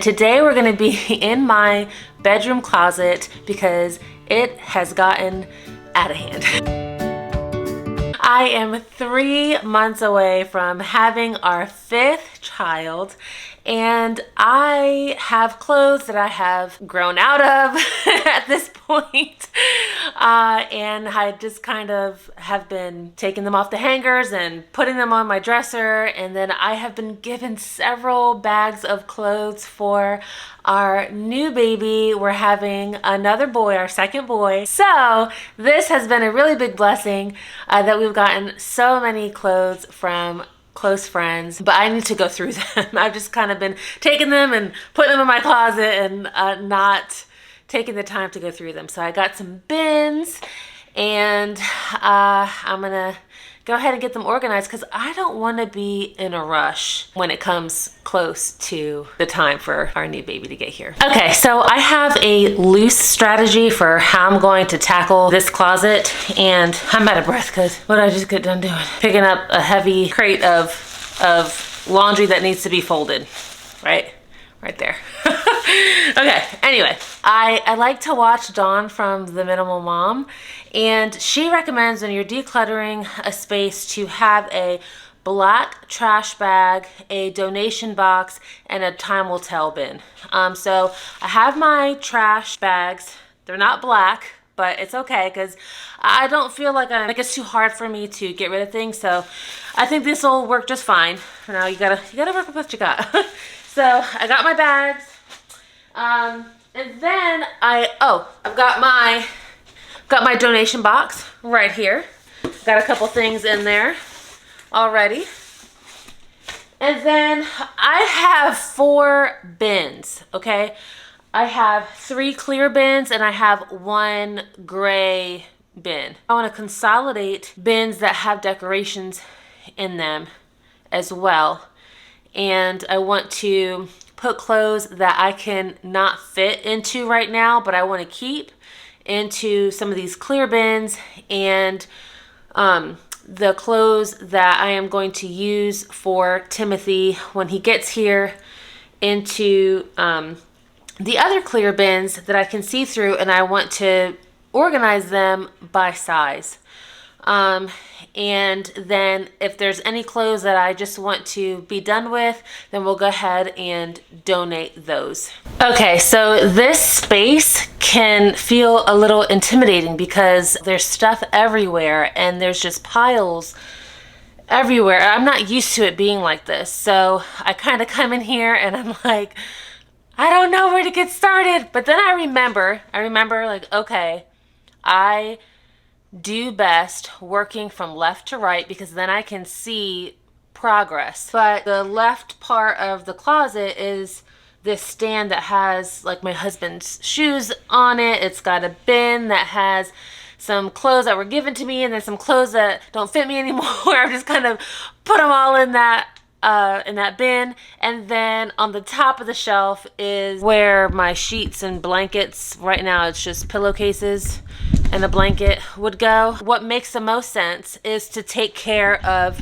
Today we're going to be in my bedroom closet because it has gotten out of hand. I am 3 months away from having our 5th child, and I have clothes that I have grown out of at this point. And I just kind of have been taking them off the hangers and putting them on my dresser. And then I have been given several bags of clothes for our new baby. We're having another boy, our second boy. So this has been a really big blessing that we've gotten so many clothes from close friends, but I need to go through them. I've just kind of been taking them and putting them in my closet and not taking the time to go through them. So I got some bins, and I'm gonna go ahead and get them organized because I don't want to be in a rush when it comes close to the time for our new baby to get here. Okay, so I have a loose strategy for how I'm going to tackle this closet, and I'm out of breath because what did I just get done doing? Picking up a heavy crate of laundry that needs to be folded, right there. Okay, anyway, I like to watch Dawn from The Minimal Mom, and she recommends when you're decluttering a space to have a black trash bag, a donation box, and a time will tell bin. So I have my trash bags. They're not black, but it's okay because I don't feel like it's too hard for me to get rid of things. So I think this will work just fine. For now, you gotta work with what you got. So I got my bags, and then I've got my donation box right here. Got a couple things in there already. And then I have 4 bins, okay? I have 3 clear bins and I have 1 gray bin. I want to consolidate bins that have decorations in them as well. And I want to put clothes that I can not fit into right now, but I want to keep into some of these clear bins, and the clothes that I am going to use for Timothy when he gets here into the other clear bins that I can see through, and I want to organize them by size. And then if there's any clothes that I just want to be done with, then we'll go ahead and donate those. Okay, so this space can feel a little intimidating because there's stuff everywhere and there's just piles everywhere. I'm not used to it being like this. So I kind of come in here and I'm like, I don't know where to get started. But then I remember like, okay, I do best working from left to right because then I can see progress. But the left part of the closet is this stand that has like my husband's shoes on it. It's got a bin that has some clothes that were given to me and then some clothes that don't fit me anymore. I've just kind of put them all in that bin. And then on the top of the shelf is where my sheets and blankets, right now it's just pillowcases and a blanket, would go. What makes the most sense is to take care of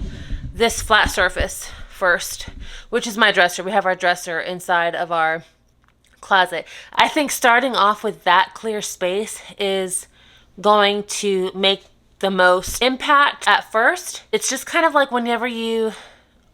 this flat surface first, which is my dresser. We have our dresser inside of our closet. I think starting off with that clear space is going to make the most impact at first. It's just kind of like whenever you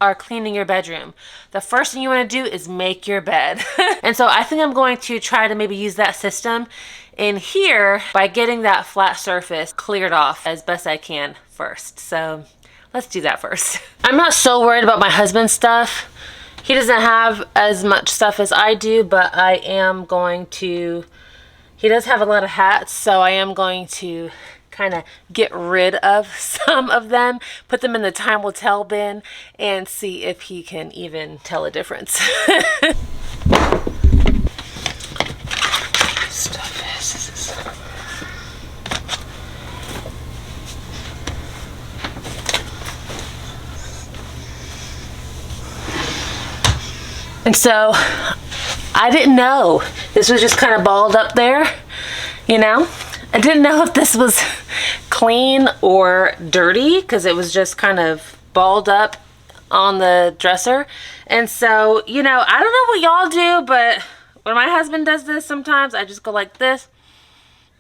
are cleaning your bedroom, the first thing you want to do is make your bed. And so I think I'm going to try to maybe use that system in here by getting that flat surface cleared off as best I can first. So let's do that first. I'm not so worried about my husband's stuff. He doesn't have as much stuff as I do, but I am going to, he does have a lot of hats, so I am going to kind of get rid of some of them, put them in the time will tell bin, and see if he can even tell a difference. And so I didn't know this was just kind of balled up there, you know? I didn't know if this was clean or dirty because it was just kind of balled up on the dresser. And so, you know, I don't know what y'all do, but when my husband does this, sometimes I just go like this.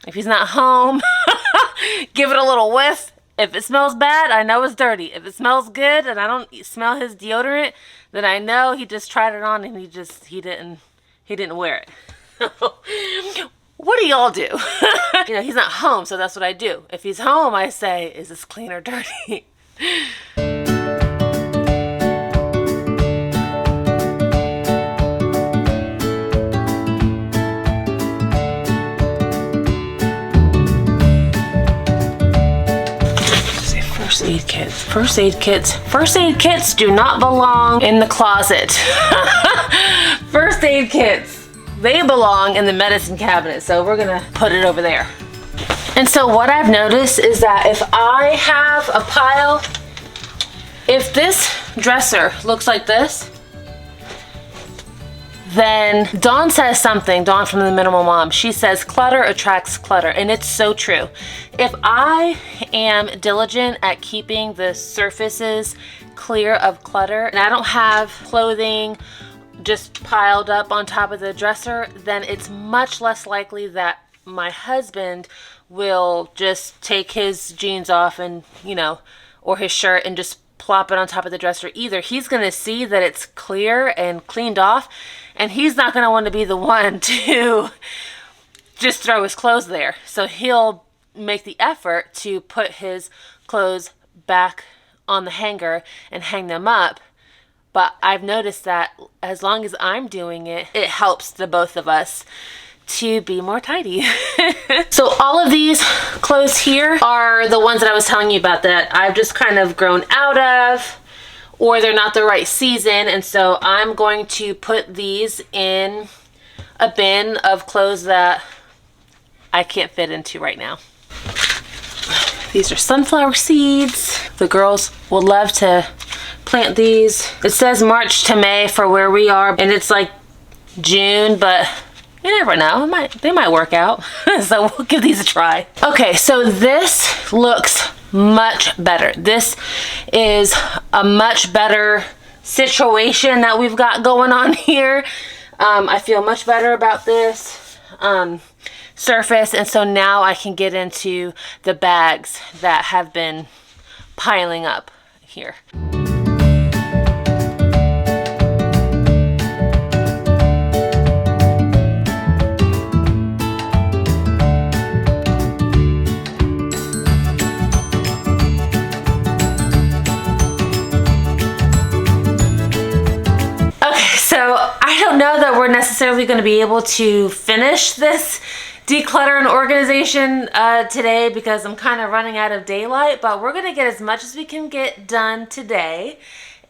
If he's not home, give it a little whiff. If it smells bad, I know it's dirty. If it smells good and I don't smell his deodorant, then I know he just tried it on and he didn't wear it. What do y'all do? You know, he's not home, so that's what I do. If he's home, I say, is this clean or dirty? First aid kits. First aid kits. First aid kits do not belong in the closet. First aid kits. They belong in the medicine cabinet, so we're gonna put it over there. And so what I've noticed is that if I have a pile, if this dresser looks like this, then Dawn says something, Dawn from the Minimal Mom, she says clutter attracts clutter, and it's so true. If I am diligent at keeping the surfaces clear of clutter, and I don't have clothing just piled up on top of the dresser, then it's much less likely that my husband will just take his jeans off and, you know, or his shirt and just plop it on top of the dresser either. He's gonna see that it's clear and cleaned off, and he's not gonna want to be the one to just throw his clothes there. So he'll make the effort to put his clothes back on the hanger and hang them up. But I've noticed that as long as I'm doing it, it helps the both of us to be more tidy. So all of these clothes here are the ones that I was telling you about that I've just kind of grown out of, or they're not the right season, and so I'm going to put these in a bin of clothes that I can't fit into right now. These are sunflower seeds. The girls will love to plant these. It says March to May for where we are, and it's like June, but you never know, they might work out. So we'll give these a try. Okay, so this looks much better. This is a much better situation that we've got going on here. I feel much better about this surface, and so now I can get into the bags that have been piling up here. So I don't know that we're necessarily going to be able to finish this declutter and organization today because I'm kind of running out of daylight, but we're going to get as much as we can get done today.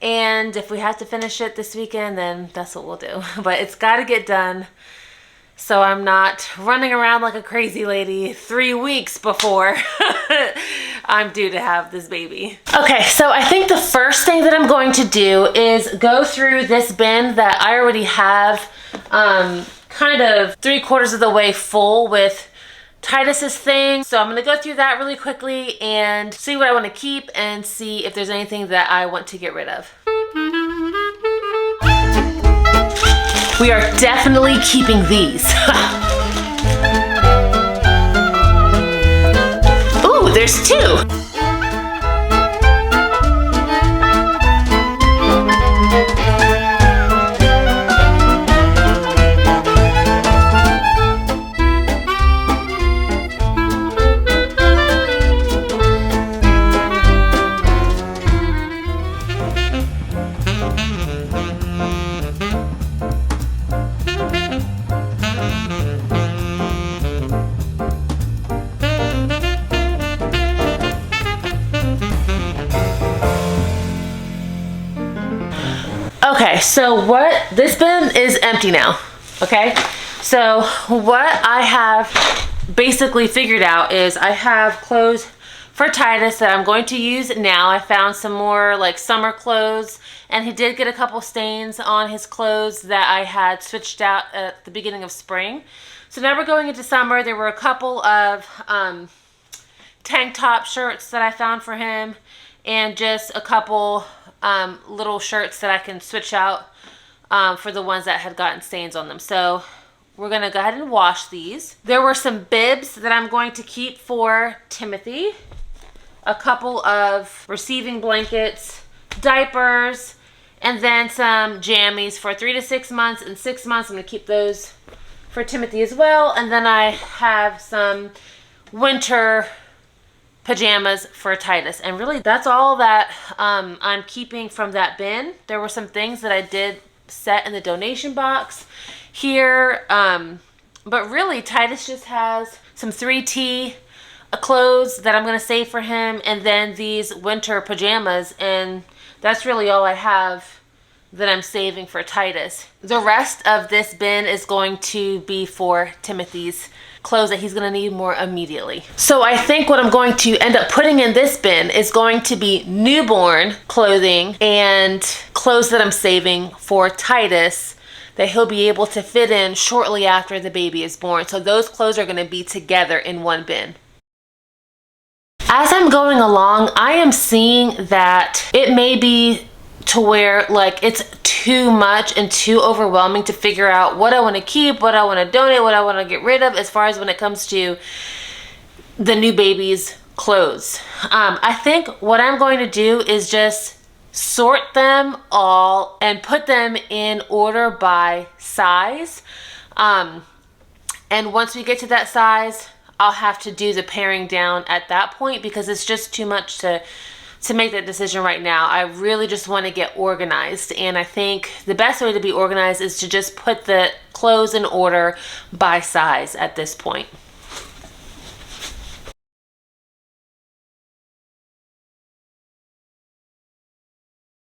And if we have to finish it this weekend, then that's what we'll do. But it's got to get done so I'm not running around like a crazy lady 3 weeks before I'm due to have this baby. Okay, so I think the first thing that I'm going to do is go through this bin that I already have kind of 3/4 of the way full with Titus's things. So I'm gonna go through that really quickly and see what I want to keep and see if there's anything that I want to get rid of. We are definitely keeping these. Ooh, there's 2. Okay, so this bin is empty now, okay? So what I have basically figured out is I have clothes for Titus that I'm going to use now. I found some more like summer clothes, and he did get a couple stains on his clothes that I had switched out at the beginning of spring. So now we're going into summer. There were a couple of tank top shirts that I found for him, and just a couple little shirts that I can switch out for the ones that had gotten stains on them. So we're gonna go ahead and wash these. There were some bibs that I'm going to keep for Timothy, a couple of receiving blankets, diapers, and then some jammies for 3 to 6 months. And 6 months, I'm gonna keep those for Timothy as well. And then I have some winter pajamas for Titus. And really that's all that I'm keeping from that bin. There were some things that I did set in the donation box here. But really Titus just has some 3T clothes that I'm going to save for him, and then these winter pajamas, and that's really all I have that I'm saving for Titus. The rest of this bin is going to be for Timothy's clothes that he's going to need more immediately. So I think what I'm going to end up putting in this bin is going to be newborn clothing and clothes that I'm saving for Titus that he'll be able to fit in shortly after the baby is born. So those clothes are going to be together in one bin. As I'm going along, I am seeing that it may be to where like it's too much and too overwhelming to figure out what I want to keep, what I want to donate, what I want to get rid of as far as when it comes to the new baby's clothes. I think what I'm going to do is just sort them all and put them in order by size. And once we get to that size, I'll have to do the paring down at that point because it's just too much to make that decision right now. I really just want to get organized, and I think the best way to be organized is to just put the clothes in order by size at this point.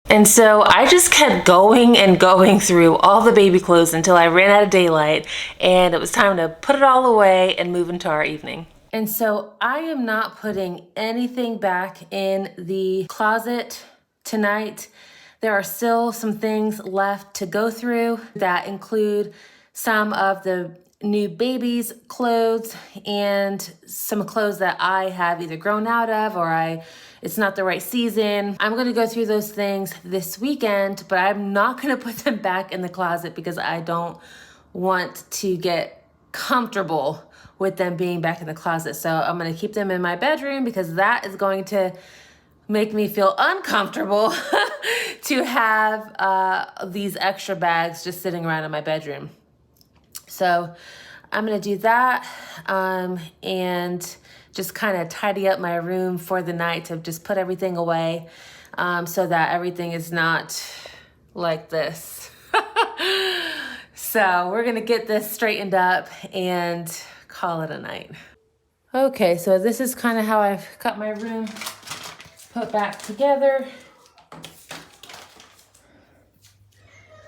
And so I just kept going and going through all the baby clothes until I ran out of daylight, and it was time to put it all away and move into our evening. And so I am not putting anything back in the closet tonight. There are still some things left to go through that include some of the new baby's clothes and some clothes that I have either grown out of or it's not the right season. I'm gonna go through those things this weekend, but I'm not gonna put them back in the closet because I don't want to get comfortable with them being back in the closet. So I'm gonna keep them in my bedroom because that is going to make me feel uncomfortable to have these extra bags just sitting around in my bedroom. So I'm gonna do that and just kind of tidy up my room for the night to just put everything away so that everything is not like this. So we're gonna get this straightened up and call it a night. Okay, so this is kind of how I've got my room put back together.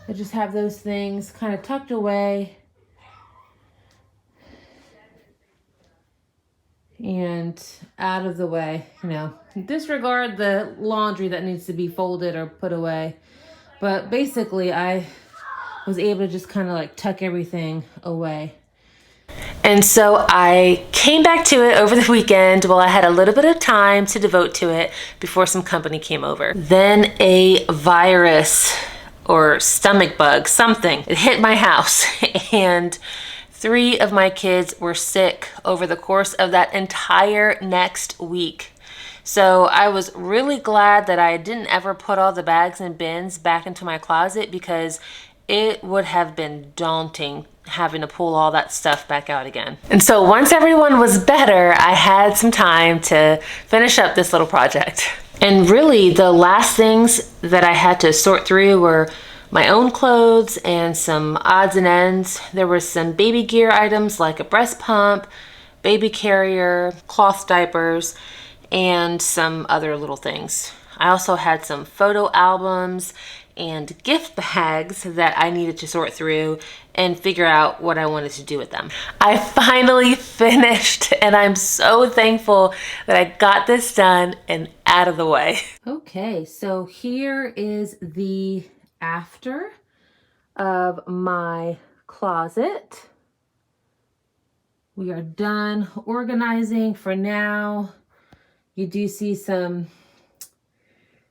I just have those things kind of tucked away and out of the way, you know. Disregard the laundry that needs to be folded or put away. But basically, I was able to just kind of like tuck everything away. And so I came back to it over the weekend while I had a little bit of time to devote to it before some company came over. Then a virus or stomach bug, something, it hit my house and 3 of my kids were sick over the course of that entire next week. So I was really glad that I didn't ever put all the bags and bins back into my closet because it would have been daunting having to pull all that stuff back out again. And so once everyone was better, I had some time to finish up this little project. And really the last things that I had to sort through were my own clothes and some odds and ends. There were some baby gear items like a breast pump, baby carrier, cloth diapers, and some other little things. I also had some photo albums and gift bags that I needed to sort through and figure out what I wanted to do with them. I finally finished and I'm so thankful that I got this done and out of the way. Okay, so here is the after of my closet. We are done organizing for now. You do see some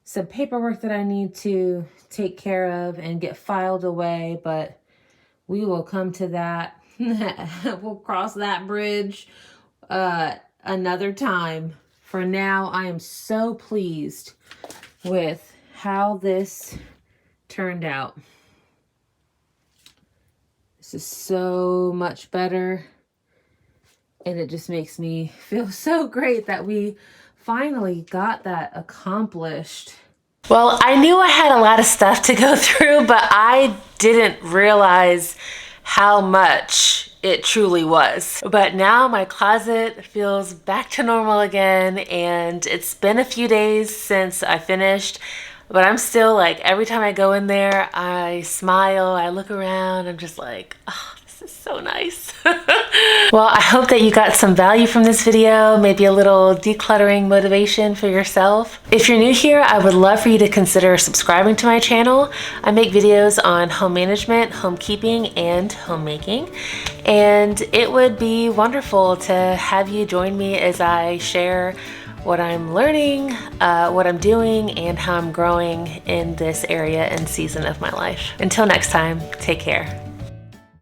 some paperwork that I need to take care of and get filed away, but we will come to that. We'll cross that bridge another time. For now, I am so pleased with how this turned out. This is so much better, and it just makes me feel so great that we finally got that accomplished. Well, I knew I had a lot of stuff to go through, but I didn't realize how much it truly was. But now my closet feels back to normal again, and it's been a few days since I finished, but I'm still like, every time I go in there, I smile, I look around, I'm just like, oh, this is so nice. Well, I hope that you got some value from this video, maybe a little decluttering motivation for yourself. If you're new here, I would love for you to consider subscribing to my channel. I make videos on home management, home keeping, and homemaking. And it would be wonderful to have you join me as I share what I'm learning, what I'm doing, and how I'm growing in this area and season of my life. Until next time, take care.